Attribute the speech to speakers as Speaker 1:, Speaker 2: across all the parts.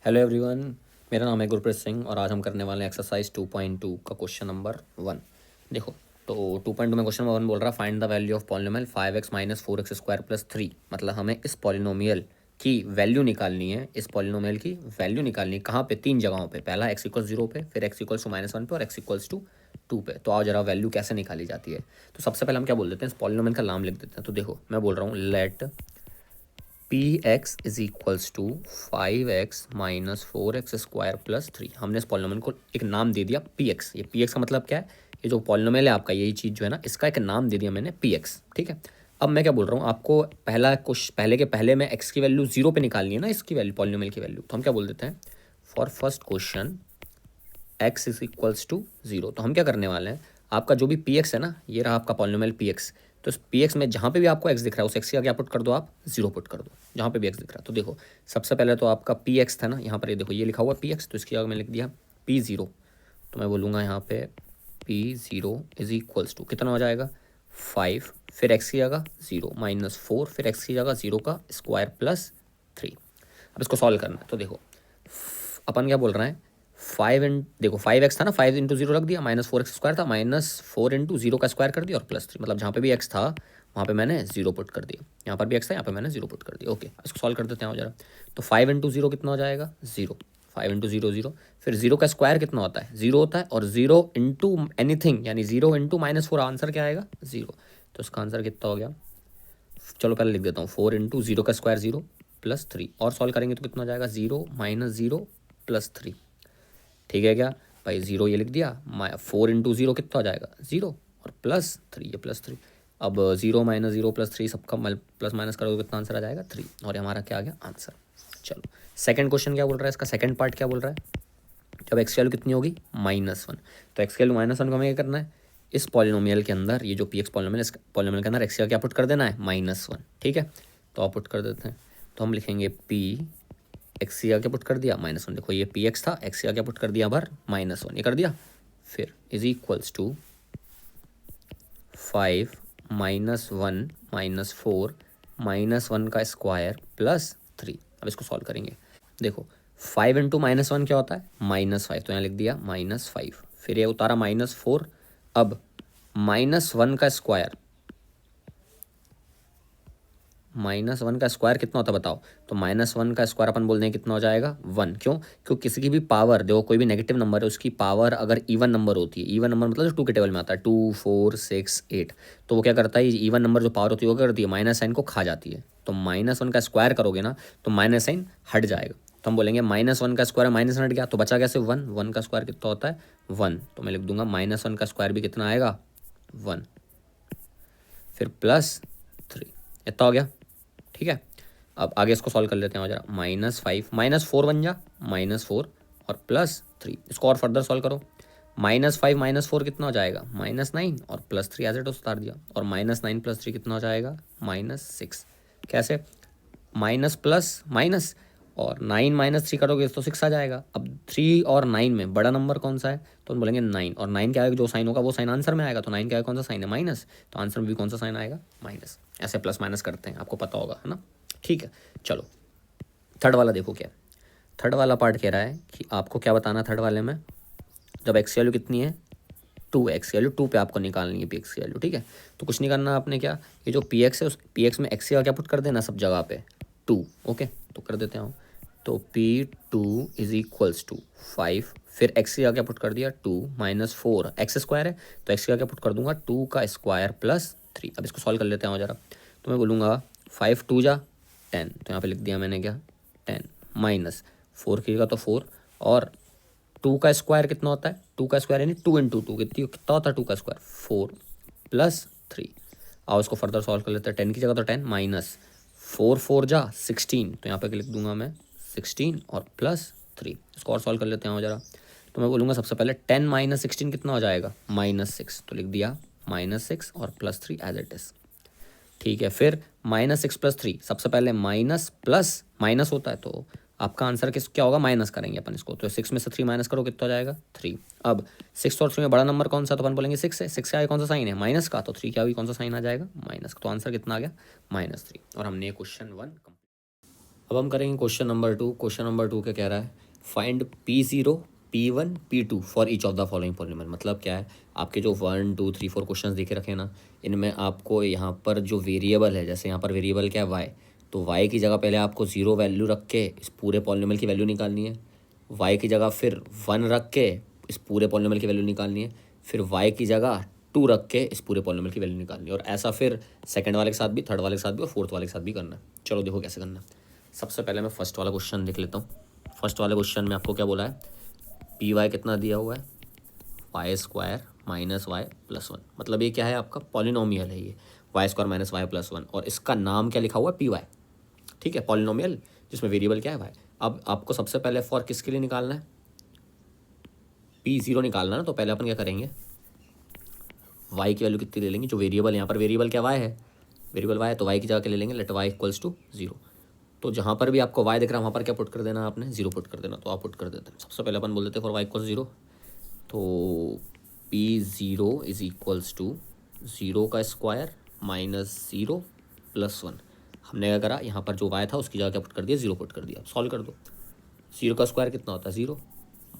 Speaker 1: Hello everyone, मेरा नाम है गुरप्रीत सिंह और आज हम करने वाले हैं एक्सरसाइज 2.2 का क्वेश्चन नंबर 1। देखो, तो 2.2 में क्वेश्चन नंबर 1 बोल रहा है find the value of polynomial 5x minus 4x square plus 3। मतलब हमें इस पॉलिनोमियल की वैल्यू निकालनी है। इस पॉलिनोमियल की वैल्यू निकालनी है कहाँ पे? 3 जगहों पे। पहला x इक्वल्स 0 पे, फिर x इक्वल्स टू -1 पे और x इक्वल्स टू 2 पे। तो आओ जरा वैल्यू कैसे निकाली जाती है। तो सबसे पहले हम क्या बोल देते हैं, इस पॉलिनोमियल का नाम लिख देते हैं। तो देखो, मैं बोल रहा हूँ let P x is equals to 5x minus 4x square plus 3। हमने इस पॉलिनोमियल को एक नाम दे दिया पी एक्स। ये पी एक्स का मतलब क्या है? ये जो पॉलिनोमियल है आपका, यही चीज़ जो है ना, इसका एक नाम दे दिया मैंने पी एक्स। ठीक है। अब मैं क्या बोल रहा हूँ आपको, पहला कुछ पहले के पहले में एक्स की वैल्यू 0 पे निकालनी है ना, इसकी वैल्यू पॉलिनोमियल की वैल्यू। तो हम क्या बोल देते हैं, for first question x is equals to 0। तो हम क्या करने वाले हैं, आपका जो भी पी एक्स है ना, ये रहा आपका पॉलिनोमियल पी एक्स। तो इस पी एक्स में जहाँ पे भी आपको x दिख रहा है उस x की आगे आप पुट कर दो, आप 0 पुट कर दो जहाँ पे भी x दिख रहा है। तो देखो, सबसे पहले तो आपका पी एक्स था ना, यहाँ पर ये देखो, ये लिखा हुआ पी एक्स, तो इसकी आगे मैं लिख दिया p0। तो मैं बोलूँगा यहाँ पे p0 इज इक्वल्स टू कितना हो जाएगा 5, फिर x की जगह 0 माइनस 4, फिर x की जगह 0 का स्क्वायर प्लस 3। अब इसको सॉल्व करना है। तो देखो, अपन क्या बोल रहे हैं, 5 देखो 5x था ना, 5 इंटू 0 रख दिया, -4x स्क्वायर था, -4 इंटू 0 का स्क्वायर कर दिया और +3। मतलब जहाँ पे भी x था वहाँ पे मैंने 0 पुट कर दिया, यहाँ पर भी x था, यहाँ पे मैंने 0 पुट कर दिया। ओके, इसको सॉल्व कर देते हैं जरा। तो 5 इंटू 0 कितना हो जाएगा 0, 5 इंटू 0 0, फिर 0 का स्क्वायर कितना होता है 0 होता है, और 0 इंटू एनीथिंग यानी 0 इंटू -4, आंसर क्या आएगा 0। तो इसका आंसर कितना हो गया, चलो पहले लिख देता हूँ, 4 इंटू 0 का स्क्वायर 0 प्लस 3, और सॉल्व करेंगे तो कितना हो जाएगा 0 -0 प्लस 3। ठीक है क्या भाई, 0 ये लिख दिया, 4 इंटू 0 कितना हो जाएगा 0 और +3, ये +3। अब 0 -0 +3 सबका प्लस माइनस करोगे कितना आंसर आ जाएगा 3, और हमारा क्या आ गया आंसर। चलो, सेकंड क्वेश्चन क्या बोल रहा है, इसका सेकंड पार्ट क्या बोल रहा है, जब एक्स की वैल्यू कितनी होगी -1। तो एक्स की वैल्यू -1 को हमें क्या करना है, इस पॉलिनोमियल के अंदर, ये जो पी एक्स पॉलिनोमियल, इस पॉलिनोमियल के अंदर एक्स का क्या पुट कर देना है -1। ठीक है, तो आप पुट कर देते हैं। तो हम लिखेंगे पी एक्स सी आगे पुट कर दिया -1। देखो, ये पी एक्स था, एक्स सी आगे पुट कर दिया बार -1, ये कर दिया। फिर इज इक्वल्स टू 5 -1 -4 -1 का स्क्वायर प्लस 3। अब इसको सॉल्व करेंगे। देखो, 5 इंटू -1 क्या होता है -5, तो यहाँ लिख दिया -5, फिर ये उतारा -4। अब -1 का स्क्वायर, -1 का स्क्वायर कितना होता है बताओ। तो -1 का स्क्वायर अपन बोल दें कितना हो जाएगा 1। क्यों? क्योंकि किसी की भी पावर, देखो कोई भी नेगेटिव नंबर है उसकी पावर अगर इवन नंबर होती है, इवन नंबर मतलब जो 2 के टेबल में आता है, 2 4 6 8, तो वो क्या करता है, इवन नंबर जो पावर होती है वो क्या करती है, माइनस साइन को खा जाती है। तो -1 का स्क्वायर करोगे ना तो माइनस साइन हट जाएगा। तो हम बोलेंगे -1 का स्क्वायर माइनस हट गया, तो बचा कैसे 1, 1 का स्क्वायर कितना होता है 1। तो मैं लिख दूंगा -1 का स्क्वायर भी कितना आएगा 1, फिर +3, इतना हो गया। ठीक है, अब आगे इसको सॉल्व कर लेते हैं जरा। -5 -4 बन जा -4 और +3, इसको और फर्दर सॉल्व करो। -5 -4 कितना हो जाएगा -9 और +3 एज इट उतार दिया, और -9 +3 कितना हो जाएगा -6। कैसे, माइनस प्लस माइनस, और 9 -3 करोगे तो 6 आ जाएगा। अब 3 और 9 में बड़ा नंबर कौन सा है, तो हम बोलेंगे 9, और 9 क्या आएगा, जो साइन होगा वो साइन आंसर में आएगा। तो 9 क्या है, कौन सा साइन है माइनस, तो आंसर में भी कौन सा साइन आएगा माइनस। ऐसे प्लस माइनस करते हैं, आपको पता होगा है ना। ठीक है, चलो थर्ड वाला देखो क्या। थर्ड वाला पार्ट कह रहा है कि आपको क्या बताना है थर्ड वाले में, जब एक्स की वैल्यू कितनी है 2, एक्स की वैल्यू 2 पे आपको निकालनी है पी एक्स की वैल्यू। ठीक है, तो कुछ नहीं करना आपने, क्या ये जो पी एक्स है उस पी एक्स में एक्स का क्या पुट कर देना सब जगह पे 2। ओके, तो कर देते हैं। तो P2 इज इक्वल्स टू 5, फिर एक्स का क्या पुट कर दिया 2 -4, एक्स स्क्वायर है तो एक्स का क्या पुट कर दूंगा 2 का स्क्वायर प्लस 3। अब इसको सॉल्व कर लेते हैं जरा। तो मैं बोलूँगा 5 2 जा 10, तो यहाँ पे लिख दिया मैंने क्या 10, -4 का तो 4, और 2 का स्क्वायर कितना होता है, 2 का स्क्वायर यानी 2 इंटू 2 कितना होता है 2 का स्क्वायर 4 +3। आओ इसको फर्दर सॉल्व कर लेते हैं। 10 की जगह तो 10, -4 4 जा 16, तो यहाँ पे लिख दूंगा मैं 16 और +3। इसको और सॉल्व कर लेते हैं जरा। तो मैं बोलूँगा सबसे पहले 10 -16 कितना हो जाएगा -6, तो लिख दिया -6 और +3 एज इट इज़। ठीक है, फिर -6 +3, सबसे पहले माइनस प्लस माइनस होता है, तो आपका आंसर क्या होगा, माइनस करेंगे अपन इसको। तो 6 में से 3 माइनस करो कितना हो जाएगा 3। अब 6 और 3 में बड़ा नंबर कौन सा, तो अपन बोलेंगे 6 है। 6 का आगे कौन सा साइन है माइनस का, तो 3 का भी कौन सा साइन आ जाएगा माइनस का। तो आंसर कितना आ गया -3, और हमने क्वेश्चन 1 कंप्लीट। अब हम करेंगे क्वेश्चन नंबर 2। क्वेश्चन नंबर 2 क्या कह रहा है, find P0 P1 P2 for each of the following polynomial. मतलब क्या है, आपके जो 1 2 3 4 क्वेश्चन देखे रखे ना, इनमें आपको यहाँ पर जो वेरिएबल है, जैसे यहाँ पर वेरिएबल क्या है y, तो y की जगह पहले आपको 0 वैल्यू रख के इस पूरे पॉलिनोमियल की वैल्यू निकालनी है, y की जगह फिर 1 रख के इस पूरे पॉलिनोमियल की वैल्यू निकालनी है, फिर y की जगह 2 रख के इस पूरे पॉलिनोमियल की वैल्यू निकालनी है, और ऐसा फिर सेकंड वाले के साथ भी, थर्ड वाले के साथ भी और फोर्थ वाले के साथ भी करना है। चलो देखो कैसे करना है। सबसे पहले मैं फर्स्ट वाला क्वेश्चन देख लेता हूँ। फर्स्ट वाले क्वेश्चन में आपको क्या बोला है, पी वाई कितना दिया हुआ है, y square minus y plus one. मतलब ये क्या है, आपका पॉलिनोमियल है ये, y square minus y plus one, और इसका नाम क्या लिखा हुआ है, पी वाई। ठीक है, पॉलिनोमियल जिसमें वेरिएबल क्या है, वाई। अब आपको सबसे पहले फॉर किसके लिए निकालना है, P0 निकालना है ना, तो पहले अपन क्या करेंगे, वाई की वैल्यू कितनी ले लेंगे, जो वेरिएबल, यहाँ पर वेरिएबल क्या वाई है, वेरिएबल वाई है, तो वाई की जगह के ले लेंगे लेट वाई इक्वल्स टू 0। तो जहाँ पर भी आपको y दिख रहा है वहाँ पर क्या पुट कर देना, आपने 0 पुट कर देना। तो आप पुट कर देते हैं, सबसे पहले अपन बोल देते हैं फॉर y इक्वल्स 0, तो P0 इज इक्वल्स टू 0 का स्क्वायर माइनस 0 प्लस 1। हमने क्या करा, यहाँ पर जो y था उसकी जगह क्या पुट कर दिया, 0 पुट कर दिया। सॉल्व कर दो, 0 का स्क्वायर कितना होता है 0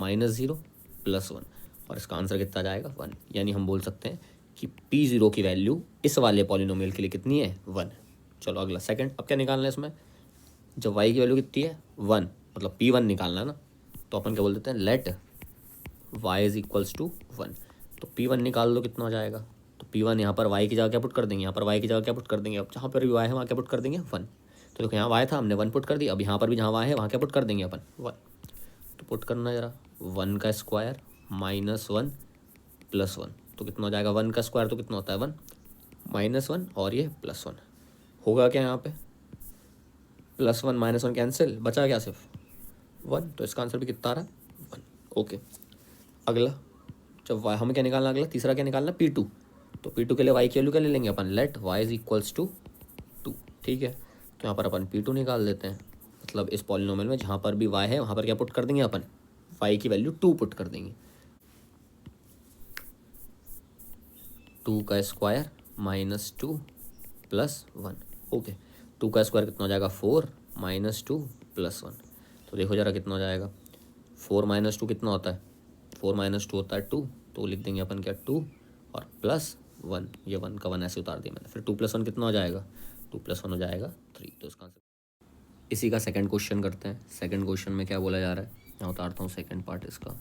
Speaker 1: माइनस 0 प्लस 1, और इसका आंसर कितना जाएगा 1। यानी हम बोल सकते हैं कि P0 की वैल्यू इस वाले पॉलिनोमियल के लिए कितनी है, 1। चलो अगला सेकंड, अब क्या निकालना है इसमें, जब y की वैल्यू कितनी है 1, मतलब P1 निकालना है ना, तो अपन क्या बोल देते हैं, let y is equals to 1। तो P1 निकाल दो, कितना हो जाएगा, तो P1 यहाँ पर y की जगह क्या पुट कर देंगे, यहाँ पर y की जगह क्या पुट कर देंगे, अब जहाँ पर भी y है वहाँ क्या पुट कर देंगे 1। तो देखो यहाँ y था, हमने 1 पुट कर दिया, अब यहाँ पर भी जहाँ y है वहाँ क्या पुट कर देंगे अपन 1। तो पुट करना जरा, 1 का स्क्वायर माइनस 1 प्लस 1, तो कितना हो जाएगा, 1 का स्क्वायर तो कितना होता है 1 माइनस 1, और ये प्लस 1 होगा क्या, यहाँ पे प्लस 1 माइनस 1 कैंसिल, बचा क्या सिर्फ 1, तो इसका आंसर भी कितना आ रहा है 1। ओके, अगला, जब y हमें क्या निकालना, अगला तीसरा क्या निकालना, P2। तो P2 के लिए y की वैल्यू क्या ले लेंगे अपन, let y is equals to 2। ठीक है, तो यहाँ पर अपन P2 निकाल देते हैं, मतलब इस पॉलिनोमियल में जहाँ पर भी y है वहाँ पर क्या पुट कर देंगे अपन, y की वैल्यू 2 पुट कर देंगे। 2 का स्क्वायर माइनस 2 प्लस 1। ओके, 2 का स्क्वायर कितना हो जाएगा 4 माइनस 2 प्लस 1। तो देखो जरा कितना हो जाएगा, 4 माइनस 2 कितना होता है, 4 माइनस 2 होता है 2, तो लिख देंगे अपन क्या 2 और प्लस 1, ये 1 का 1 ऐसे उतार दिया मैंने, फिर 2 प्लस 1 कितना हो जाएगा, 2 प्लस 1 हो जाएगा 3। तो इसका आंसर, इसी का सेकंड क्वेश्चन करते हैं। सेकंड क्वेश्चन में क्या बोला जा रहा है, यहाँ उतारता हूँ सेकंड पार्ट इसका,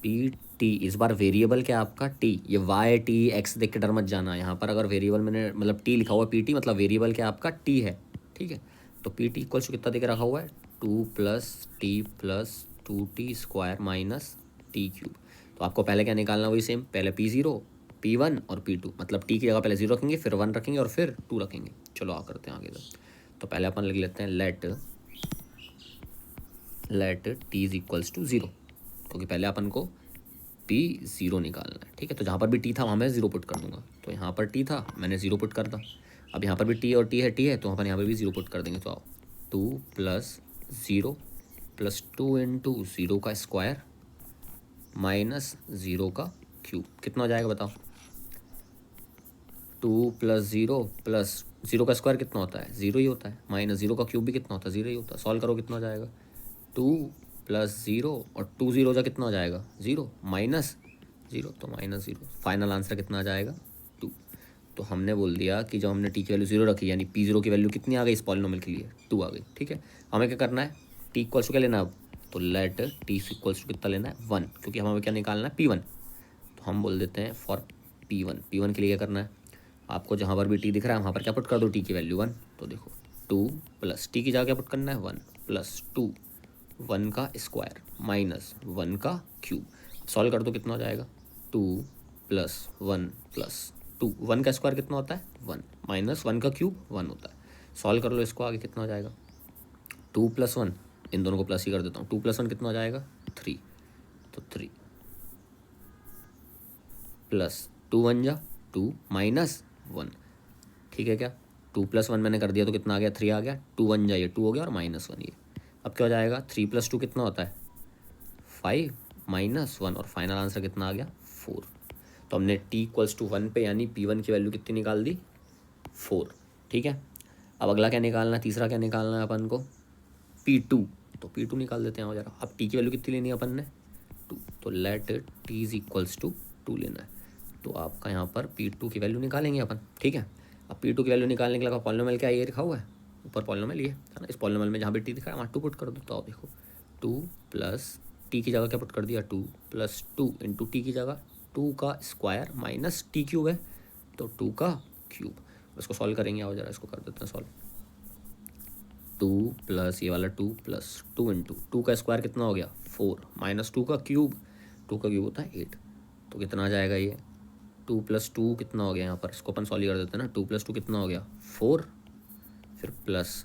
Speaker 1: पी टी, इस बार वेरिएबल क्या आपका टी, ये वाई टी एक्स देख के डर मत जाना, यहाँ पर अगर वेरिएबल मैंने मतलब टी लिखा हुआ है पी टी, मतलब वेरिएबल क्या आपका टी है। ठीक है, तो पी टी इक्वल्स कितना देख रखा हुआ है, 2 plus 2t square minus T cube. तो आपको पहले क्या निकालना, वही सेम, पहले P0 P1 और P2, मतलब टी की जगह पहले 0 रखेंगे, फिर 1 रखेंगे और फिर 2 रखेंगे। चलो आ करते हैं आगे तो पहले अपन लिख लेते हैं let T is equals to 0, क्योंकि पहले अपन को P0 निकालना है। ठीक है, तो जहाँ पर भी t था वहाँ मैं 0 पुट कर दूंगा, तो यहाँ पर t था मैंने 0 पुट कर दा। अब यहाँ पर भी t और t है तो अपन यहाँ पर भी 0 पुट कर देंगे। तो आओ, 2 प्लस 0 प्लस 2 इंटू 0 का स्क्वायर माइनस 0 का क्यूब, कितना हो जाएगा बताओ, 2 प्लस 0 प्लस 0 का स्क्वायर कितना होता है 0 ही होता है, माइनस 0 का क्यूब भी कितना होता है 0 ही होता है। सॉल्व करो कितना हो जाएगा, 2 प्लस 0 और 2 0 जा कितना हो जाएगा 0 माइनस 0, तो माइनस 0। फाइनल आंसर कितना आ जाएगा 2। तो हमने बोल दिया कि जब हमने टी की वैल्यू 0 रखी, यानी P0 की वैल्यू कितनी आ गई इस पॉलिनोमियल के लिए 2 आ गई। ठीक है, हमें क्या करना है, टी इक्वल्स टू क्या लेना है अब, तो लेट टी इक्वल्स टू कितना लेना है 1, क्योंकि हमें क्या निकालना है P1। तो हम बोल देते हैं फॉर P1 के लिए क्या करना है, आपको जहाँ पर भी टी दिख रहा है वहाँ पर क्या पुट कर दो, टी की वैल्यू 1। तो देखो 2 प्लस टी की जगह क्या पुट करना है 1 प्लस 2, 1 का स्क्वायर माइनस 1 का क्यूब। सॉल्व कर दो कितना हो जाएगा, 2 प्लस 1 प्लस 2, 1 का स्क्वायर कितना होता है 1 माइनस 1 का क्यूब 1 होता है। सॉल्व कर लो इसको, आगे कितना हो जाएगा 2 प्लस 1, इन दोनों को प्लस ही कर देता हूँ, 2 प्लस 1 कितना हो जाएगा 3, तो 3 प्लस 2 1 जा 2 माइनस 1। ठीक है क्या, 2 प्लस 1 मैंने कर दिया तो कितना आ गया 3 आ गया, 2 1 जा ये 2 हो गया और माइनस 1 ये। अब क्या हो जाएगा 3 प्लस 2 कितना होता है 5 माइनस 1, और फाइनल आंसर कितना आ गया 4। तो हमने t इक्वल्स टू 1 पे यानी P1 की वैल्यू कितनी निकाल दी 4। ठीक है, अब अगला क्या निकालना है, तीसरा क्या निकालना है अपन को, P2। तो P2 निकाल देते हैं और जरा। अब T की वैल्यू कितनी लेनी है अपन ने, 2। तो let T is equals to 2 लेना है। तो आपका यहाँ पर P2 की वैल्यू निकालेंगे अपन, ठीक है। अब P2 की वैल्यू निकालने के लिए पॉलिनोमियल क्या ये लिखा हुआ है, ऊपर पॉलिनोमियल ये है ना। इस पॉलिनोमियल में जहाँ भी T दिखा है वहाँ 2 पुट कर दो। तो देखो 2 प्लस T की जगह क्या पुट कर दिया, 2 प्लस 2 इंटू T की जगह 2 का स्क्वायर माइनस T क्यूब है, तो 2 का क्यूब। इसको सॉल्व करेंगे, आओ जरा इसको कर देते हैं सॉल्व। 2 प्लस ये वाला 2 प्लस 2 इंटू 2 का स्क्वायर कितना हो गया 4 माइनस 2 का क्यूब, 2 का क्यूब होता है 8। तो कितना आ जाएगा ये 2 प्लस 2 कितना हो गया, यहाँ पर इसको अपन सॉल्व कर देते हैं ना। 2 प्लस 2 कितना हो गया 4, फिर प्लस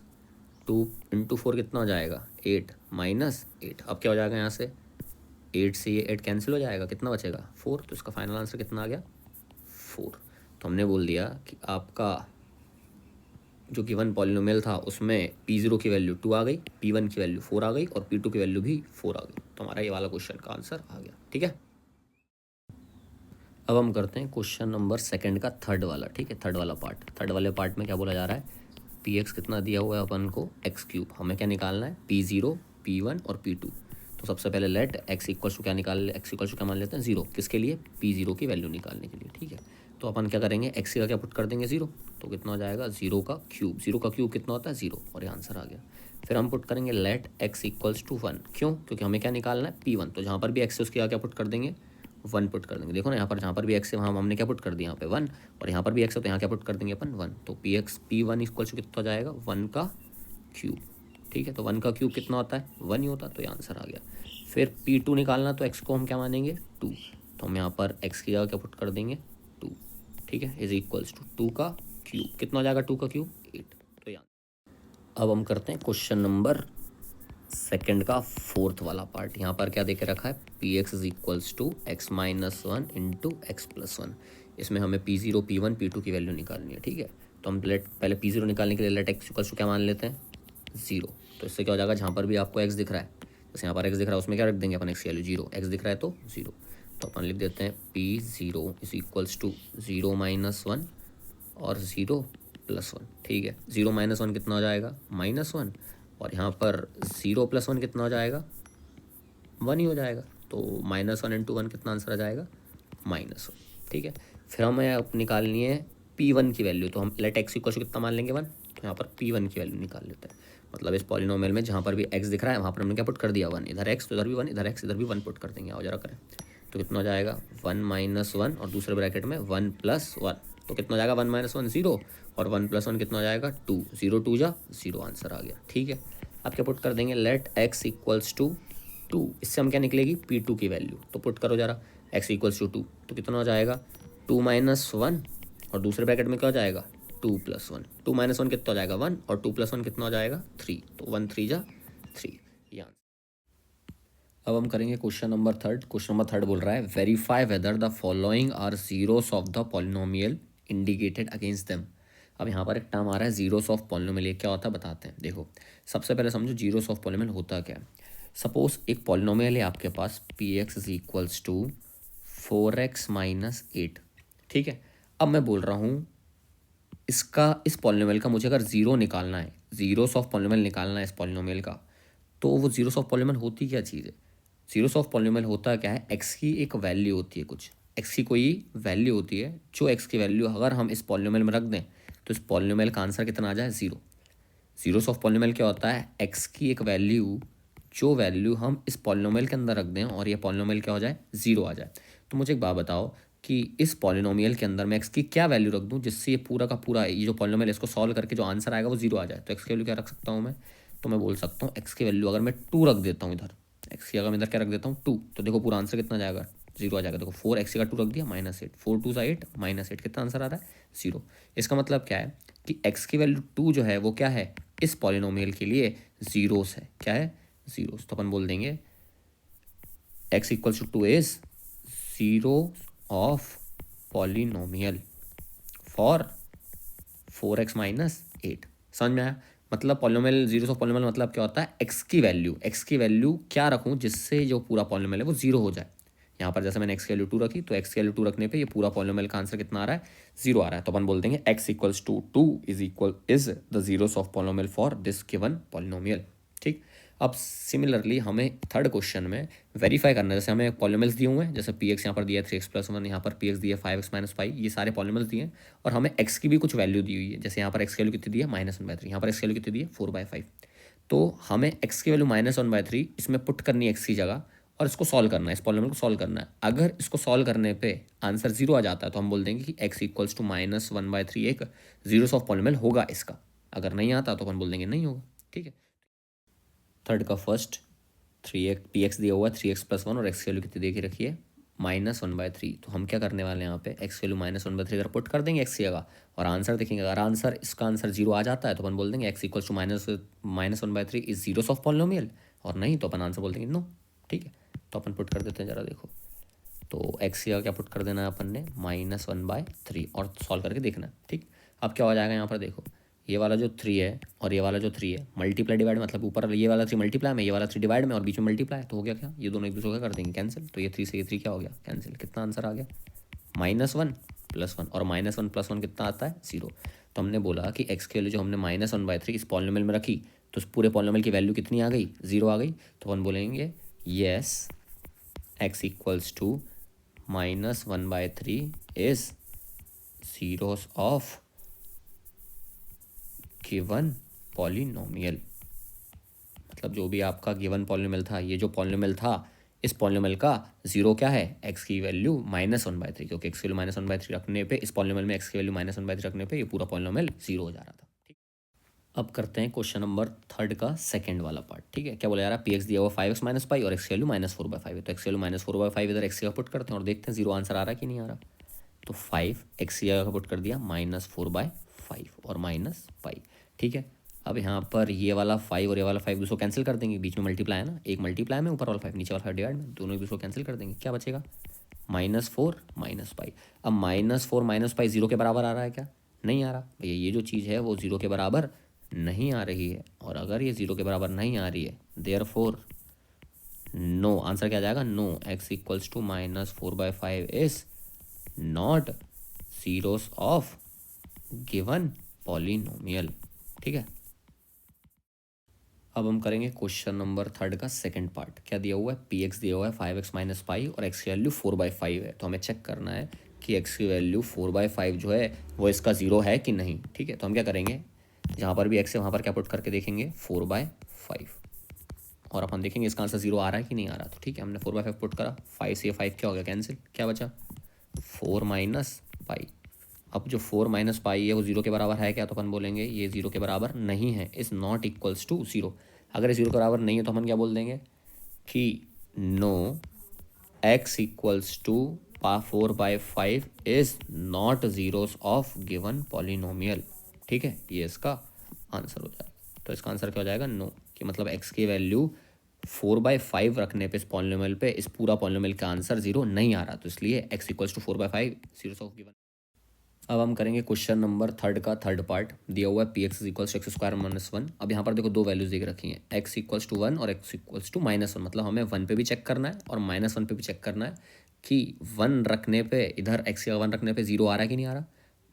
Speaker 1: 2 इंटू 4 कितना हो जाएगा 8 माइनस 8। अब क्या हो जाएगा यहाँ से 8 से ये 8 कैंसिल हो जाएगा, कितना बचेगा 4। तो इसका फाइनल आंसर कितना आ गया 4। तो हमने बोल दिया कि आपका जो गिवन पॉलिनोमियल था उसमें P0 की वैल्यू 2 आ गई, P1 की वैल्यू 4 आ गई और P2 की वैल्यू भी 4 आ गई। तो हमारा ये वाला क्वेश्चन का आंसर आ गया, ठीक है। अब हम करते हैं क्वेश्चन नंबर सेकंड का थर्ड वाला, ठीक है। थर्ड वाला पार्ट, थर्ड वाले पार्ट में क्या बोला जा रहा है, Px कितना दिया हुआ है अपन को x क्यूब, हमें क्या निकालना है P0, P1 और P2। तो सबसे पहले लेट x इक्वल्स टू क्या निकाल, x इक्वल्स टू क्या मान लेते हैं 0, किसके लिए P0 की वैल्यू निकालने के लिए, ठीक है। तो अपन क्या करेंगे x का क्या पुट कर देंगे 0, तो कितना हो जाएगा 0 का क्यूब, 0 का क्यूब कितना होता है 0 और ये आंसर आ गया। फिर हम पुट करेंगे लेट x इक्वल्स टू 1, क्यों, क्योंकि हमें क्या निकालना है P1। तो जहाँ पर भी x है उसके क्या पुट कर देंगे 1 पुट कर देंगे। देखो ना यहाँ पर जहाँ पर भी x है वहाँ हमने क्या पुट कर दिया यहाँ पे 1, और यहाँ पर भी x है तो यहाँ क्या पुट कर देंगे अपन 1। तो P1 इक्वल्स टू कितना हो जाएगा 1 का क्यूब, ठीक है। तो 1 का क्यूब कितना होता है 1 ही होता है, तो ये आंसर आ गया। फिर P2 निकालना, तो x को हम क्या मानेंगे 2, तो हम यहाँ पर x की जगह क्या पुट कर देंगे 2, ठीक है, इज इक्वल्स टू 2 का क्यूब, कितना हो जाएगा 2 का क्यूब 8। तो यहाँ अब हम करते हैं क्वेश्चन नंबर सेकंड का फोर्थ वाला पार्ट। यहाँ पर क्या देके रखा है Px is equals to x minus 1 into x plus 1। इसमें हमें P0, P1, P2 की वैल्यू निकालनी है, ठीक है। तो हम पहले P0 निकालने के लिए लेट x इक्वल्स टू क्या मान लेते हैं 0। तो इससे क्या हो जाएगा, जहाँ पर भी आपको x दिख रहा है, जैसे यहाँ पर x दिख रहा है उसमें क्या रख देंगे अपन x की वैल्यू 0, x दिख रहा है तो 0। तो अपन लिख देते हैं P0 is equals to 0 minus 1 और 0 प्लस 1, ठीक है। 0 माइनस 1 कितना हो जाएगा -1, और यहाँ पर 0 प्लस 1 कितना हो जाएगा 1 ही हो जाएगा। तो -1 इंटू 1 कितना आंसर आ जाएगा -1, ठीक है। फिर हमें अब निकालनी है P1 की वैल्यू, तो हम लेट x इक्वल टू कितना मान लेंगे 1, तो यहाँ पर P1 की वैल्यू निकाल लेते हैं। मतलब इस पॉलिनोमियल में जहाँ पर भी x दिख रहा है वहाँ पर हमने क्या पुट कर दिया 1, इधर x तो इधर भी 1, इधर x इधर भी 1 पुट कर देंगे। आओ जरा करें, तो कितना हो जाएगा 1 माइनस 1 और दूसरे ब्रैकेट में 1 प्लस 1, तो कितना हो जाएगा 1 माइनस 1 0 और 1 प्लस 1 कितना हो जाएगा 2, 0 2 जा 0, आंसर आ गया, ठीक है। अब क्या पुट कर देंगे लेट x इक्वल्स टू 2, इससे हम क्या निकलेगी P2 की वैल्यू, तो पुट करो जरा x इक्वल्स टू 2, तो कितना हो जाएगा 2 माइनस 1 और दूसरे ब्रैकेट में क्या हो जाएगा 2 प्लस 1, 2 माइनस 1 कितना हो जाएगा 1 और 2 प्लस 1 कितना हो जाएगा 3, तो 1 3 जा 3, ये आंसर। अब हम करेंगे question number third. Question number third बोल रहा है verify whether the following are zeros of the polynomial indicated against them. अब यहाँ पर एक टर्म आ रहा है जीरोस ऑफ पॉलिनोमियल, ये क्या होता है बताते हैं। देखो सबसे पहले समझो जीरोस ऑफ पॉलिनोमियल होता क्या है। सपोज एक पॉलिनोमियल है आपके पास Px is equals to 4x minus 8, ठीक है। अब मैं बोल रहा हूँ इसका, इस पॉलिनोमियल का मुझे अगर जीरो निकालना है, जीरोस ऑफ पॉलिनोमियल निकालना है इस पॉलिनोमियल का, तो वो जीरोस ऑफ पॉलिनोमियल होती क्या चीज़ है। जीरोस ऑफ पॉलिनोमियल होता क्या है, एक्स की एक वैल्यू होती है, कुछ एक्स की कोई वैल्यू होती है, जो एक्स की वैल्यू अगर हम इस पॉलिनोमियल में रख दें तो इस पॉलिनोमियल का आंसर कितना आ जाए 0। जीरोस ऑफ पॉलिनोमियल क्या होता है, एक्स की एक वैल्यू, जो वैल्यू हम इस पॉलिनोमियल के अंदर रख दें और ये पॉलिनोमियल क्या हो जाए 0 आ जाए। तो मुझे एक बात बताओ कि इस पॉलिनोमियल के अंदर मैं एक्स की क्या वैल्यू रख दूं जिससे ये पूरा का पूरा ये जो पॉलिनोमियल इसको सॉल्व करके जो आंसर आएगा वो 0 आ जाए। तो एक्स की वैल्यू क्या रख सकता हूँ मैं, तो मैं बोल सकता हूँ एक्स की वैल्यू अगर मैं 2 रख देता हूँ इधर, एक्स की अगर मैं इधर क्या रख देता हूँ 2, तो देखो पूरा आंसर कितना जाएगा 0 आ जाएगा। देखो 4 एक्स का 2 रख दिया -8, 4 2 8 -8, कितना आंसर आ रहा है 0। इसका मतलब क्या है कि एक्स की वैल्यू 2 जो है वो क्या है इस पॉलिनोमियल के लिए जीरोस है, क्या है जीरोस। तो अपन बोल देंगे x equals to 2 is zero of polynomial for 4x minus 8। समझ में आया, मतलब पॉलिनोमियल जीरोस ऑफ पॉलिनोमियल मतलब क्या होता है, एक्स की वैल्यू क्या रखूं जिससे जो पूरा पॉलिनोमियल है वो 0 हो जाए, यहाँ पर जैसे मैंने एक्स की वैल्यू 2 रखी, तो एक्स की वैल्यू 2 रखने पे ये पूरा पॉलिनोमियल का आंसर कितना आ रहा है, 0 आ रहा है। तो अपन बोल देंगे x equals to 2 is the zeros of polynomial for this given polynomial. ठीक, अब सिमिलरली हमें थर्ड क्वेश्चन में वेरीफाई करना है, जैसे हमें पॉलिनोमियल्स दिए हुए हैं, जैसे पी एक्स यहाँ पर दिया है 3x+1, यहाँ पर पी एक्स दिया है 5x-5, ये सारे पॉलिनोमियल्स दिए हैं, और हमें एक्स की भी कुछ वैल्यू दी हुई है, जैसे यहाँ पर एक्स की वैल्यू कितनी दी है -1/3, यहाँ पर एक्स की वैल्यू कितनी दी है 4/5। तो हमें एक्स की वैल्यू -1/3 इसमें पुट करनी है एक्स की जगह, और इसको सॉल्व करना है, इस पॉलिनोमियल को सॉल्व करना है। अगर इसको सॉल्व करने पे आंसर 0 आ जाता है तो हम बोल देंगे कि एक्स इक्वल्स टू -1/3 एक जीरोस ऑफ पॉलिनोमियल होगा इसका। अगर नहीं आता तो अपन बोल देंगे नहीं होगा। ठीक है, थर्ड का फर्स्ट 3x पी एक्स दिया हुआ है 3x+1 और एक्स की वैल्यू कितनी दे के रखी है -1/3। तो हम क्या करने वाले हैं यहाँ पे एक्स की वैल्यू -1/3 अगर पुट कर देंगे एक्स की जगह, और आंसर देखेंगे, अगर आंसर इसका आंसर 0 आ जाता है तो अपन बोल देंगे x equals to -1/3 is zeros of polynomial, और नहीं तो अपन आंसर बोल देंगे नो। ठीक है, तो अपन पुट कर देते हैं, ज़रा देखो। तो एक्स का क्या पुट कर देना है अपन ने -1/3 और सॉल्व करके देखना है। ठीक, अब क्या हो जाएगा यहाँ पर देखो, ये वाला जो 3 है और ये वाला जो 3 है मल्टीप्लाई डिवाइड, मतलब ऊपर ये वाला 3 मल्टीप्लाई में, ये वाला 3 डिवाइड में, और बीच में मल्टीप्लाई, तो हो गया क्या, ये दोनों एक दूसरे का कर देंगे कैंसिल। तो ये 3 से ये 3 क्या हो गया कैंसिल, कितना आंसर आ गया -1 +1, और -1 + 1 कितना आता है 0। तो हमने बोला कि एक्स के वैल्यू जो हमने -1/3 इस पॉलिनोमियल में रखी, तो उस पूरे पॉलिनोमियल की वैल्यू कितनी आ गई 0 आ गई। तो अपन बोलेंगे yes x equals to -1/3 is zeros of given polynomial. मतलब जो भी आपका गिवन पॉलिनोमियल था, ये जो पॉलिनोमियल था, इस पॉलिनोमियल का 0 क्या है, एक्स की वैल्यू -1/3, क्योंकि एक्स की वैल्यू -1/3 रखने पे, इस पॉलिनोमियल में एक्स की वैल्यू -1/3 रखने पे ये पूरा पॉलिनोमियल 0 हो जा रहा था। ठीक, अब करते हैं क्वेश्चन नंबर थर्ड का सेकंड वाला पार्ट। ठीक है, क्या बोला जा रहा है, पी एक्स दिया हुआ 5x - 5 और एक्स की वैल्यू -4/5 है। तो एक्स की वैल्यू -4/5 इधर एक्स की पुट करते हैं और देखते हैं 0 आंसर आ रहा है कि नहीं आ रहा। तो 5 एक्स की जगह पुट कर दिया -4/5 और -5। ठीक है, अब यहाँ पर ये वाला 5 और ये वाला 5 दूसरों कैंसिल कर देंगे, बीच में मल्टीप्लाई है ना, एक मल्टीप्लाई में, ऊपर वाला 5 नीचे वाला 5 डिवाइड में, दोनों एक दूसरों कैंसिल कर देंगे, क्या बचेगा -4 -5। अब -4 -5 0 के बराबर आ रहा है क्या, नहीं आ रहा भैया, ये जो चीज़ है वो 0 के बराबर नहीं आ रही है, और अगर ये 0 के बराबर नहीं आ रही है देयरफॉर नो, आंसर क्या आ जाएगा no, x equals to -4/5 is not zeros of given polynomial. ठीक है, अब हम करेंगे क्वेश्चन नंबर थर्ड का सेकंड पार्ट। क्या दिया हुआ है, पी एक्स दिया हुआ है 5x - 5 और एक्स की वैल्यू 4/5 है। तो हमें चेक करना है कि एक्स की वैल्यू 4/5 जो है वो इसका 0 है कि नहीं। ठीक है, तो हम क्या करेंगे, जहाँ पर भी एक्स है वहाँ पर क्या पुट करके देखेंगे 4/5, और अपन देखेंगे इसका आंसर 0 आ रहा है कि नहीं आ रहा। तो ठीक है, हमने 4/5 पुट करा, 5 से 5 क्या हो गया कैंसिल, क्या बचा 4 - पाई। अब जो 4 - पाई है वो 0 के बराबर है क्या, तो अपन बोलेंगे ये 0 के बराबर नहीं है, इज़ नॉट इक्वल्स टू 0। अगर ये 0 के बराबर नहीं है तो अपन क्या बोल देंगे कि no x equals to 4/5 is not zeros of given polynomial. ठीक है, ये इसका आंसर हो जाएगा। तो इसका आंसर क्या हो जाएगा नो, कि मतलब एक्स की वैल्यू 4/5 रखने पे इस पॉलिनोमियल पे, इस पूरा पॉलिनोमियल का आंसर 0 नहीं आ रहा, तो इसलिए x equals to 4/5 zeros of given. अब हम करेंगे क्वेश्चन नंबर थर्ड का थर्ड पार्ट। दिया हुआ है P x equals to x² - 1। अब यहाँ पर देखो दो वैल्यूज देख रखी हैं, x इक्वल्स टू 1 और x इक्वल्स टू -1। मतलब हमें 1 पे भी चेक करना है और -1 पे भी चेक करना है कि 1 रखने पे, इधर x का 1 रखने पे 0 आ रहा है कि नहीं आ रहा,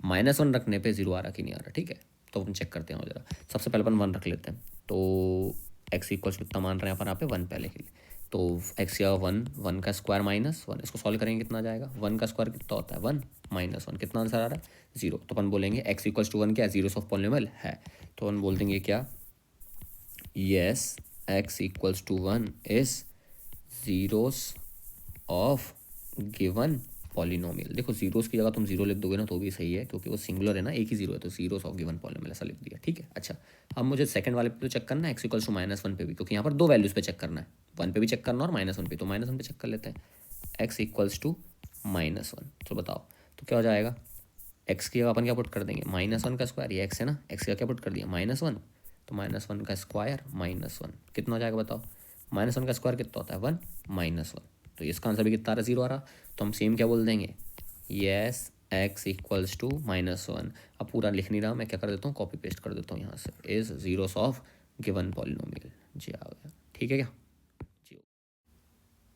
Speaker 1: -1 रखने पे 0 आ रहा कि नहीं आ रहा। ठीक है, तो हम चेक करते हैं जरा। सबसे पहले अपन 1 रख लेते हैं, तो x इक्वल्स कितना मान रहे हैं अपन यहाँ पे 1 पहले के लिए। तो एक्स या 1 का स्क्वायर -1, इसको सॉल्व करेंगे कितना जाएगा, 1 का स्क्वायर कितना होता है 1 -1, कितना आंसर आ रहा है 0। तो अपन बोलेंगे एक्स इक्वल्स टू 1 क्या है, जीरोस ऑफ पॉलिनोमियल है। तो अपन बोल देंगे क्या, yes x equals to 1 is zeros of given polynomial. देखो जीरोस की जगह तुम 0 लिख दोगे ना तो भी सही है, क्योंकि वो सिंगुलर है ना, एक ही 0 है, तो जीरोस ऑफ गिवन पॉलिनोमियल ऐसा लिख दिया। ठीक है, अच्छा अब मुझे सेकंड वाले पे तो चेक करना है, एक्स इक्वल्स टू -1 पे भी, क्योंकि यहाँ पर दो वैल्यूज़ पे चेक करना है, 1 पे भी चेक करना और -1 पे। तो -1 पे चेक कर लेते हैं, एक्स इक्वल्स टू -1। तो बताओ तो क्या हो जाएगा, एक्स की जगह अपन क्या पुट कर देंगे -1 का स्क्वायर, ये एक्स है ना, एक्स का क्या पुट कर दिया -1, तो -1 का स्क्वायर -1 कितना हो जाएगा बताओ, -1 का स्क्वायर कितना होता है 1 -1। तो इसका आंसर भी कितना आ रहा है 0 आ रहा। तो हम सेम क्या बोल देंगे, येस एक्स इक्वल्स टू -1। अब पूरा लिख नहीं रहा, मैं क्या कर देता हूँ कॉपी पेस्ट कर देता हूँ यहाँ से, is zeros of given polynomial. जी आ गया, ठीक है क्या जी।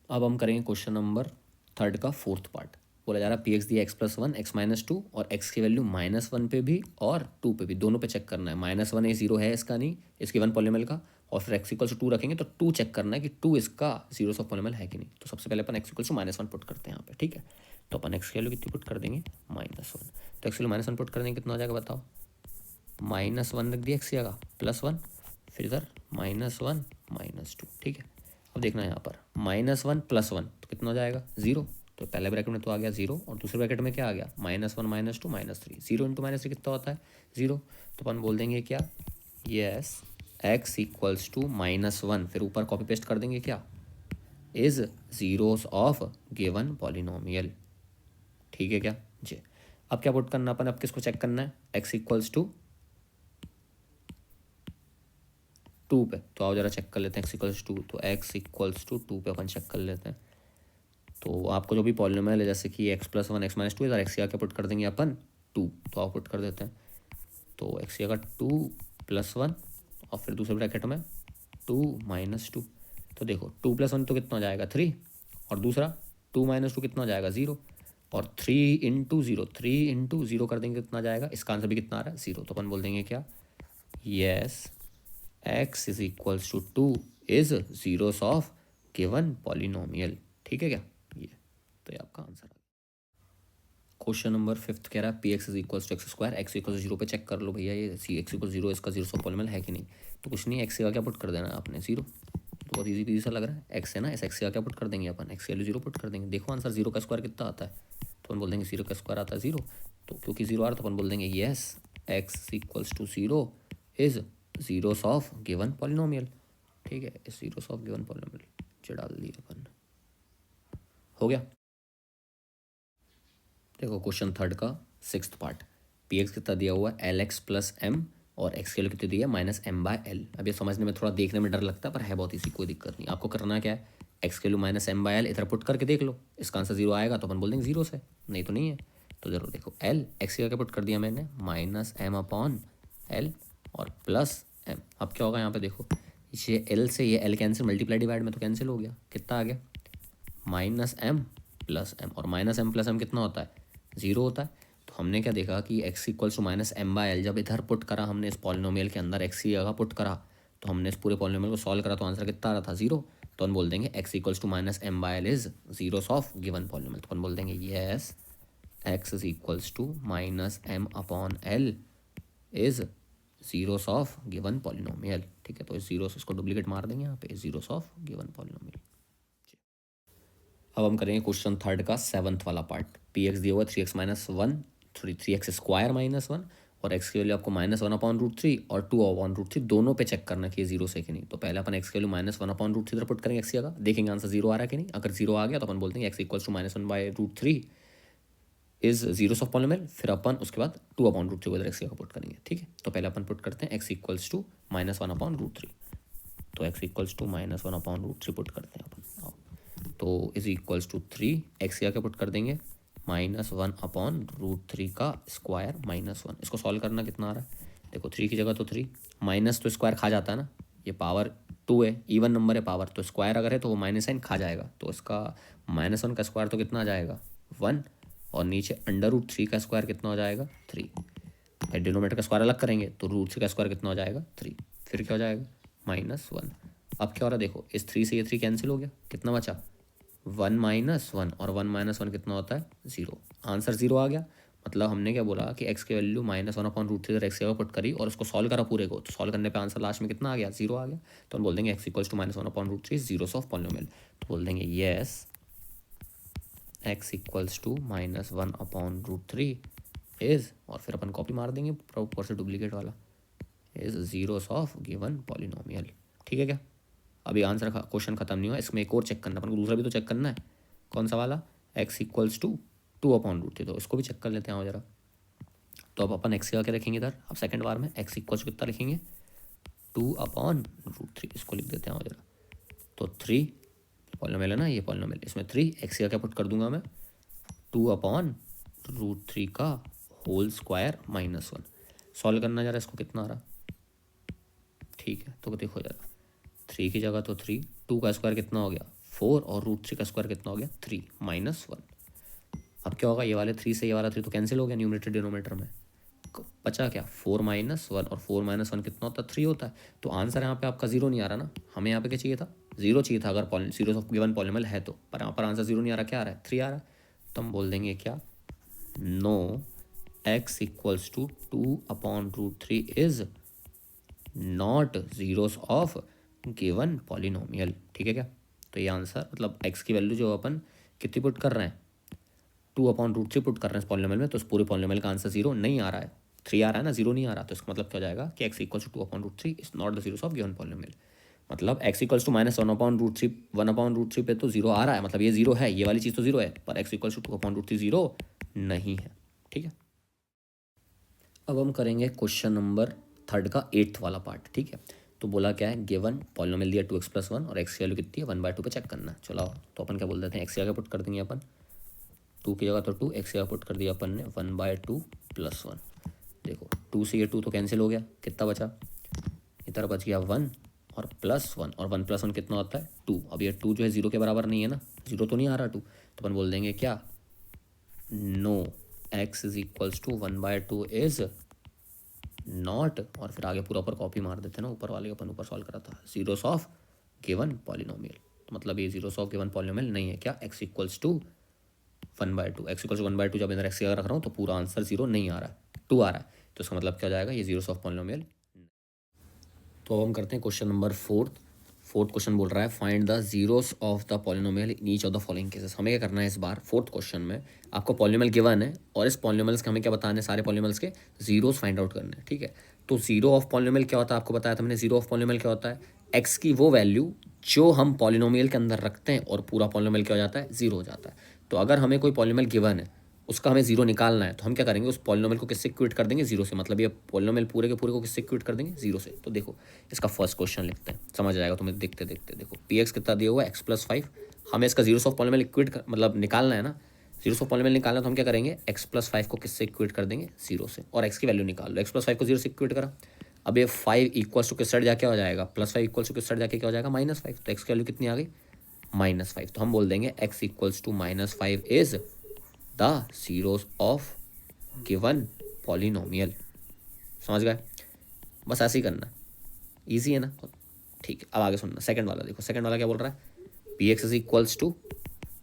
Speaker 1: अब हम करेंगे क्वेश्चन नंबर थर्ड का फोर्थ पार्ट बोला जा रहा है पी एक्स दिया x+1 x-2 और x की वैल्यू -1 पे भी और 2 पे भी, दोनों पे चेक करना है। -1 ये 0 है इसका नहीं, इसके वन पॉलिनोमियल का, और फिर x=2 रखेंगे तो 2 चेक करना है कि 2 इसका जीरोस ऑफ पॉलिनोमियल है कि नहीं। तो सबसे पहले अपन x=-1 पुट करते हैं यहाँ पे, ठीक है। तो अपन x की वैल्यू कितनी पुट कर देंगे, -1। तो x की वैल्यू -1 पुट कर देंगे, कितना हो जाएगा बताओ, -1 रख दिया x की जगह, +1, फिर इधर -1 -2, ठीक है। अब देखना है यहाँ पर -1 +1 तो कितना हो जाएगा 0। तो पहले ब्रैकेट में तो आ गया 0 और दूसरे ब्रैकेट में क्या आ गया -1 -2 -3। 0 × -3 कितना होता है 0। तो अपन बोल देंगे क्या, यस x=-1, फिर ऊपर कॉपी पेस्ट कर देंगे क्या, is zeros of given polynomial, ठीक है क्या जी। अब क्या पुट करना अपन, अब किसको चेक करना है, x=2 पे। तो आओ जरा चेक कर लेते हैं x=2, तो x=2 पे अपन चेक कर लेते हैं। तो आपको जो भी पॉलिनोमियल है, जैसे कि x+1 x-2 इधर x की जगह पुट कर देंगे अपन 2, तो आप पुट कर देते हैं। तो x की जगह 2 +1 और फिर दूसरे ब्रैकेट में 2 -2। तो देखो 2 + 1 तो कितना हो जाएगा 3, और दूसरा 2 - 2 कितना हो जाएगा 0, और 3 × 0, 3 × 0 कर देंगे कितना जाएगा, इसका आंसर भी कितना आ रहा है 0। तो अपन बोल देंगे क्या, yes x=2 is zeros of given polynomial, ठीक है क्या ये। तो ये आपका आंसर है। क्वेश्चन नंबर 5 कह रहा है पी x=x², x=0 पे चेक कर लो भैया, ये x=0 इसका जीरोस ऑफ पॉलिनोमियल है कि नहीं। तो कुछ नहीं, x का क्या पुट कर देना है आपने 0, तो बहुत ईजी सा लग रहा है, x है ना, इस x का क्या पुट कर देंगे अपन, x की वैल्यू 0 पुट कर देंगे। देखो आंसर 0 का स्क्वायर कितना आता है, तो अपन बोल देंगे 0 का स्क्वायर आता है 0। तो क्योंकि 0 आ रहा तो अपन बोल देंगे yes x=0 is zeros of given polynomial, ठीक है, इस जीरोस ऑफ गिवन पॉलिनोमियल जो डाल दिए अपन, हो गया। देखो क्वेश्चन थर्ड का 6th पार्ट, पी एक्स कितना दिया हुआ है LX + M और x के लिए कितने दिया -m/l। अब ये समझने में थोड़ा, देखने में डर लगता है पर है बहुत इसी, कोई दिक्कत नहीं। आपको करना क्या है, x के लिए -m/l इधर पुट करके देख लो, इसका आंसर 0 आएगा तो अपन बोल देंगे 0 से, नहीं तो नहीं है। तो जरूर देखो l x की जगह पुट कर दिया मैंने -m/l और +m। अब क्या होगा यहाँ पे देखो, ये l से ये l कैंसिल, मल्टीप्लाई डिवाइड में तो कैंसिल हो गया, कितना आ गया -m + m, और -m + m कितना होता है 0 होता है। तो हमने क्या देखा कि x=-m/l, जब इधर पुट करा हमने इस पॉलिनोमियल के अंदर x की जगह पुट करा, तो हमने इस पूरे पॉलिनोमियल को सॉल्व करा तो आंसर कितना आ रहा था 0। तो हम बोल देंगे x=-m/l is zeros of given polynomial. तो अपन बोल देंगे yes x=-m/l is zeros of given polynomial, ठीक है। तो इस जीरोस इसको डुप्लीकेट मार देंगे यहाँ पे, जीरोस ऑफ गिवन पॉलिनोमियल। अब हम करेंगे क्वेश्चन थर्ड का 7th वाला पार्ट, पी एक्स दिया हुआ 3x - 1 3x² -1 और x की वैल्यू आपको -1/√3 और 2/√3 दोनों पे चेक करना कि ये 0 से कि नहीं। तो पहले अपन x की वैल्यू -1/√3 इधर पुट करेंगे x की जगह, देखेंगे आंसर 0 आ रहा है कि नहीं। अगर 0 आ गया तो अपन बोलते हैं x=-1/√3 is zeros of polynomial, फिर अपन उसके बाद 2/√3 को इधर x की जगह पुट करेंगे, ठीक है। तो पहले अपन पुट करते हैं x=-1/√3, तो x=-1/√3 पुट करते हैं अपन। तो =3 x की जगह पुट कर देंगे -1/√3 का स्क्वायर -1। इसको सॉल्व करना कितना आ रहा है, देखो 3 की जगह तो 3, माइनस तो स्क्वायर खा जाता है ना, ये पावर 2 है, इवन नंबर है पावर, तो स्क्वायर अगर है तो वो माइनस साइन खा जाएगा। तो इसका -1 का स्क्वायर तो कितना आ जाएगा 1, और नीचे √3 का स्क्वायर कितना हो जाएगा 3। डिनोमिनेटर का स्क्वायर अलग करेंगे तो √3 का स्क्वायर कितना हो जाएगा 3, फिर क्या हो जाएगा -1। अब क्या हो रहा है देखो, इस 3 से ये 3 कैंसिल हो गया, कितना बचा 1 - 1, और 1 - 1 कितना होता है 0। आंसर 0 आ गया, मतलब हमने क्या बोला कि x की वैल्यू -1/√3 इधर x की जगह पुट करी और उसको सॉल्व करा पूरे को, तो सॉल्व करने पे आंसर लास्ट में कितना आ गया 0 आ गया। तो हम बोल देंगे x=-1/√3 जीरोस ऑफ पॉलिनोमियल। तो बोल देंगे यस x=-1/√3 इज, और फिर अपन कॉपी मार देंगे ऊपर से डुप्लीकेट वाला, is zeros of given polynomial, ठीक है क्या। अभी आंसर क्वेश्चन खत्म नहीं हुआ, इसमें एक और चेक करना अपन को, दूसरा भी तो चेक करना है, कौन सा वाला x=-2/√3, तो इसको भी चेक कर लेते हैं आओ जरा। तो अब अपन x का क्या रखेंगे इधर, अब सेकंड बार में x कितना लिखेंगे 2/√3, इसको लिख देते हैं आओ जरा। तो 3 पॉलिनोमियल है ना ये पॉलिनोमियल, इसमें 3 x का क्या पुट कर दूंगा मैं 2/√3 का होल स्क्वायर -1। सॉल्व करना जरा, इसको कितना आ रहा, ठीक है। तो देखो जरा 3 की जगह तो 3, 2 का स्क्वायर कितना हो गया 4 और रूट 3 का स्क्वायर कितना हो गया 3 -1। अब क्या होगा, ये वाले 3 से ये वाला 3 तो कैंसिल हो गया न्यूमरेटर डिनोमिनेटर में, बचा क्या 4 -1 और 4 -1 कितना होता है 3 होता है। तो आंसर यहाँ पे आपका 0 नहीं आ रहा ना, हमें यहाँ पे क्या चाहिए था 0 चाहिए था अगर सीरीज ऑफ गिवन पॉलिनोमियल है तो, पर यहाँ पर आंसर 0 नहीं आ रहा, क्या आ रहा है 3 आ रहा है। तो हम बोल देंगे क्या, no x equals to 2/√3 is not zeros of given polynomial. ठीक है क्या, तो ये आंसर मतलब x की वैल्यू जो अपन कितनी पुट कर रहे हैं 2/√3 पुट कर रहे हैं इस पॉलिनोमियल में, तो इस पूरे पॉलिनोमियल का आंसर 0 नहीं आ रहा है, 3 आ रहा है ना, 0 नहीं आ रहा। तो इसका मतलब क्या हो जाएगा कि x equals to 2/√3 is not the zeros of given polynomial. मतलब x इक्वल्स टू -1/√3 1/√3 पे तो 0 आ रहा है, मतलब ये 0 है, ये वाली चीज़ तो 0 है, पर x इक्वल्स टू 2/√3 0 नहीं है। ठीक है, अब हम करेंगे क्वेश्चन नंबर 3 का 8th वाला पार्ट। ठीक है, तो बोला क्या है, गिवन पॉलिनोमियल दिया 2x+1 और x की वैल्यू कितनी है 1/2 पे चेक करना है। चलो तो अपन क्या बोल देते हैं, x की जगह पुट कर देंगे अपन 2 की जगह तो 2, x की जगह पुट कर दिया अपन ने 1/2 + 1। देखो 2 से ये 2 तो कैंसिल हो गया, कितना बचा, इधर बच गया 1 और +1, और 1 + 1 कितना होता है 2। अब ये 2 जो है 0 के बराबर नहीं है ना, 0 तो नहीं आ रहा 2, तो अपन बोल देंगे क्या, no x is equals to 1/2 is not, और फिर आगे पूरा ऊपर कॉपी मार देते हैं ना, ऊपर वाले अपन ऊपर सॉल्व करा था, जीरोस ऑफ गिवन पॉलिनोमियल। तो मतलब ये जीरोस ऑफ गिवन पॉलिनोमियल नहीं है क्या, x equals to 1/2, x equals to 1/2 जब इधर x की जगह रख रहा हूँ तो पूरा आंसर 0 नहीं आ रहा है, 2 आ रहा है, तो इसका मतलब क्या हो जाएगा, ये जीरोस ऑफ पॉलिनोमियल। तो अब हम करते हैं क्वेश्चन नंबर 4th क्वेश्चन बोल रहा है find the zeros of the polynomial in each of the following cases. हमें क्या करना है इस बार 4th क्वेश्चन में, आपको पॉलिनोमियल गिवन है और इस पॉलिनोमियल्स के हमें क्या बताना है, सारे पॉलिनोमियल्स के जीरोस फाइंड आउट करने हैं। ठीक है, तो जीरो ऑफ पॉलिनोमियल क्या होता है, आपको बताया था मैंने, जीरो ऑफ पॉलिनोमियल क्या होता है, एक्स की वो वैल्यू जो हम पॉलिनोमियल के अंदर रखते हैं और पूरा पॉलिनोमियल क्या हो जाता है, जीरो हो जाता है। तो अगर हमें कोई पॉलिनोमियल गिवन है, उसका हमें जीरो निकालना है, तो हम क्या करेंगे, उस पॉलिनोमियल को किससे क्विट कर देंगे, जीरो से। मतलब ये पॉलिनोमियल पूरे के पूरे को किससे क्विट कर देंगे, जीरो से। तो देखो इसका फर्स्ट क्वेश्चन लिखते हैं, समझ आएगा तुम्हें देखते देखते। देखो px कितना दिया हुआ है x+5, हमें इसका जीरो ऑफ पॉलिनोमियल क्विट मतलब निकालना है ना, जीरो ऑफ पॉलिनोमियल निकालना है, तो हम क्या करेंगे x+5 को किससे क्विट कर देंगे, जीरो से, और x की वैल्यू निकाल लो। x+5 को जीरो से क्विट करा, अब ये 5 इक्वल्स टू किस साइड जाके हो जाएगा, +5 इक्वल्स टू किस साइड जाके क्या हो जाएगा, -5। तो x की वैल्यू कितनी आ गई, -5। तो हम बोल देंगे x equals to -5 is the zeros of given polynomial. समझ गए, बस ऐसे ही करना, इजी है ना। ठीक है, अब आगे सुनना, सेकंड वाला देखो, सेकंड वाला क्या बोल रहा है, px is equals to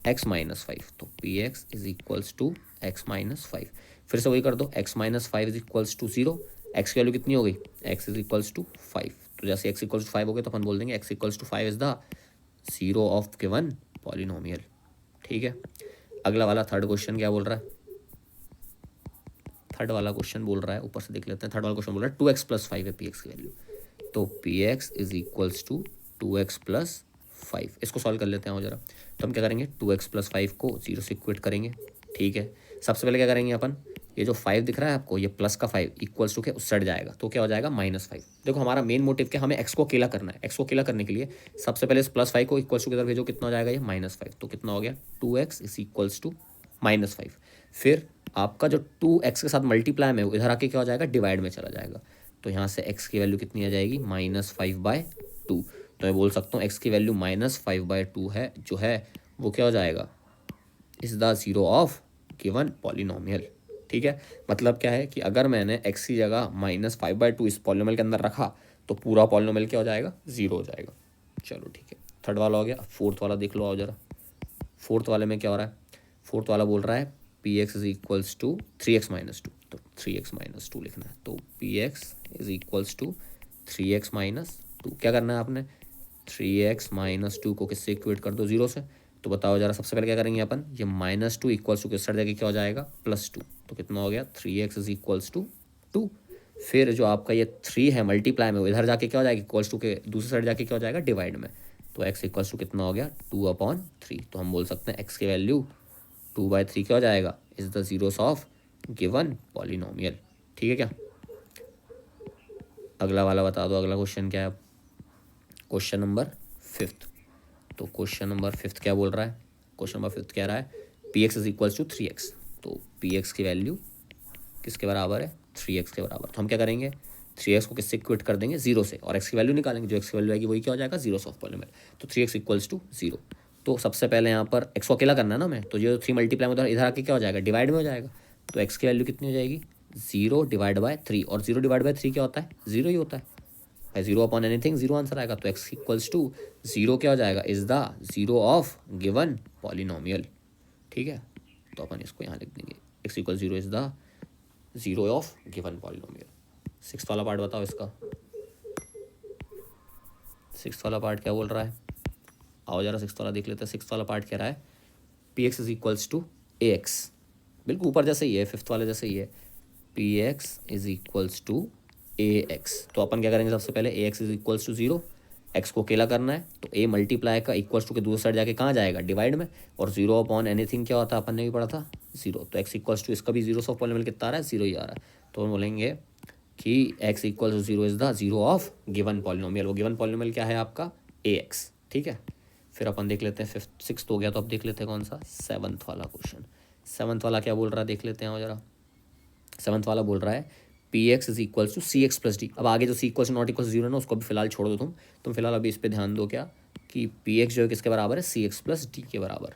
Speaker 1: x-5, तो px is equals to x-5। फिर से वही कर दो, x-5 is equals to 0, x की वैल्यू कितनी हो गई, x इज इक्वल्स टू 5। तो जैसे x इक्वल्स टू 5 हो गए तो अपन बोल देंगे x equals to 5 is the zero of given polynomial. ठीक है, अगला वाला थर्ड क्वेश्चन क्या बोल रहा है, थर्ड वाला क्वेश्चन बोल रहा है, ऊपर से देख लेते हैं। थर्ड वाला क्वेश्चन बोल रहा है 2x+5 है px की वैल्यू, तो px is equals to 2x+5। इसको सॉल्व कर लेते हैं हो जरा। तो हम क्या करेंगे, 2x+5 को 0 से इक्वेट करेंगे। ठीक है, सबसे पहले क्या करेंगे अपन, ये जो 5 दिख रहा है आपको, ये प्लस का 5 इक्वल्स टू के उस साइड जाएगा, तो क्या हो जाएगा -5। देखो हमारा मेन मोटिव क्या, हमें x को अकेला करना है। x को अकेला करने के लिए सबसे पहले इस +5 को इक्वल्स टू की तरफ भेजो, कितना हो जाएगा ये -5। तो कितना हो गया 2x इज इक्वल्स टू -5। फिर आपका जो 2x के साथ मल्टीप्लाई में इधर आके क्या हो जाएगा, डिवाइड में चला जाएगा। तो यहाँ से x की वैल्यू कितनी आ जाएगी, -5/2। तो मैं बोल सकता हूँ x की वैल्यू -5/2 है, जो है वो क्या हो जाएगा, is the zero of given polynomial. ठीक है, मतलब क्या है कि अगर मैंने x की जगह -5/2 इस पॉलिनोमियल के अंदर रखा तो पूरा पॉलिनोमियल क्या हो जाएगा, जीरो हो जाएगा। चलो ठीक है, थर्ड वाला हो गया। फोर्थ वाला देख लो आओ जरा, फोर्थ वाले में क्या हो रहा है, फोर्थ वाला बोल रहा है px is equals to 3x-2, तो 3x-2 लिखना है। तो px is equals to 3x-2, क्या करना है आपने, 3x-2 को किससे इक्वेट कर दो, जीरो से। तो बताओ जरा, सबसे पहले क्या करेंगे अपन, ये -2 इक्वल्स टू किस साइड जाके क्या हो जाएगा, +2। तो कितना हो गया, 3x इज इक्वल्स टू 2। फिर जो आपका ये 3 है मल्टीप्लाई में, इधर जाके क्या हो जाएगा, इक्वल्स टू के दूसरी साइड जाके क्या हो जाएगा, डिवाइड में। तो x इक्वल्स टू कितना हो गया, 2/3। तो हम बोल सकते हैं x की वैल्यू 2/3 क्या हो जाएगा, is the zeros of given polynomial. ठीक है क्या, अगला वाला बता दो, अगला क्वेश्चन क्या है, क्वेश्चन नंबर 5th। तो क्वेश्चन नंबर 5th क्या बोल रहा है, क्वेश्चन नंबर 5th कह रहा है px is equals to 3x। तो px की वैल्यू किसके बराबर है, 3x के बराबर। तो हम क्या करेंगे, 3x को किससे क्विट कर देंगे, जीरो से, और x की वैल्यू निकालेंगे, जो x की वैल्यू आएगी वही क्या हो जाएगा, जीरोस ऑफ पॉलिनोमियल। तो 3x इक्वल्स टू 0। तो सबसे पहले यहाँ पर एक्स को अकेला करना है ना मैं, तो जो 3 मल्टीप्लाई में इधर आके क्या हो जाएगा, डिवाइड में हो जाएगा। तो एक्स की वैल्यू कितनी हो जाएगी, 0 डिवाइड बाय 3, और 0 डिवाइड बाय 3 क्या होता है, 0 ही होता है भाई, 0 अपॉन एनीथिंग 0 आंसर आएगा। तो एक्स इक्वल्स टू 0 क्या हो जाएगा, is the 0 of given polynomial. ठीक है, तो अपन इसको यहाँ लिख देंगे, x equal 0 is the 0 of given polynomial. 6th वाला पार्ट बताओ इसका, 6th वाला पार्ट क्या बोल रहा है, आओ जरा 6th वाला देख लेते हैं। 6th वाला पार्ट कह रहा है P x is equals to A x, बिल्कुल ऊपर जैसे ही है, 5th वाले जैसे ही है, P x is equals to A X. तो अपन क्या करेंगे, सबसे पहले A X is equals to 0, X को अकेला करना है, तो ए मल्टीप्लाई का इक्वल्स टू के दूसरी साइड जाके कहाँ जाएगा, डिवाइड में, और 0 अपॉन एनीथिंग क्या होता है, अपन ने भी पढ़ा था 0। तो एक्स इक्वल्स टू, इसका भी 0 ऑफ पॉलिनोमियल कितना आ रहा है, 0 ही आ रहा है। तो हम बोलेंगे कि x equal to 0 is the 0 of given polynomial. वो गिवन पॉलिनोमियल क्या है आपका, ए एक्स। ठीक है, फिर अपन देख लेते हैं 5th 6th हो गया, तो अब देख लेते हैं कौन सा, 7th वाला क्वेश्चन। 7th वाला क्या बोल रहा है, देख लेते हैं जरा। 7th वाला बोल रहा है P x is equals to c x plus d. अब आगे जो सी इक्वल्स नॉट इक्वल्स 0 है ना, उसको भी फिलहाल छोड़ दो तुम फिलहाल अभी इस पर ध्यान दो, क्या कि पी एक्स जो है किसके बराबर है, सी एक्स प्लस डी के बराबर।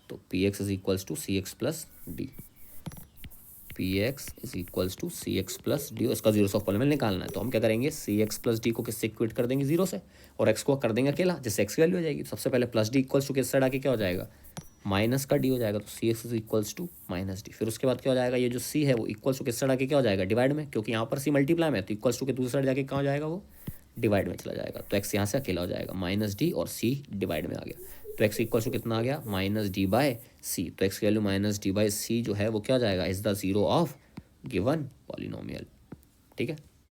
Speaker 1: तो P x is equals to c x plus d, P x is equals to c x plus d, इसका 0 ऑफ पॉलिनोमियल निकालना है। तो हम क्या करेंगे, सी एक्स प्लस डी को किससे इक्वेट कर देंगे, 0 से, और एक्स को कर देंगे अकेला, जिससे एक्स की वैल्यू हो जाएगी। सबसे पहले प्लस डी इक्वल्स टू किस साइड आके क्या हो जाएगा, माइनस का डी हो जाएगा। तो C X is equals to minus D. फिर उसके बाद क्या हो जाएगा, ये जो सी है वो इक्वल्स टू किस साइड आके क्या हो जाएगा, डिवाइड में, क्योंकि यहाँ पर सी मल्टीप्लाई में है, तो इक्वल्स टू के दूसरी साइड जाके कहाँ हो जाएगा, वो डिवाइड में चला जाएगा। तो एक्स यहाँ से अकेला हो जाएगा, माइनस डी, और सी डिवाइड में आ गया। तो एक्स इक्वल्स टू कितना आ गया, माइनस डी बाय सी। तो एक्स की वैल्यू माइनस डी बाय सी जो है वो क्या हो जाएगा, is the 0 of given polynomial. ठीक है,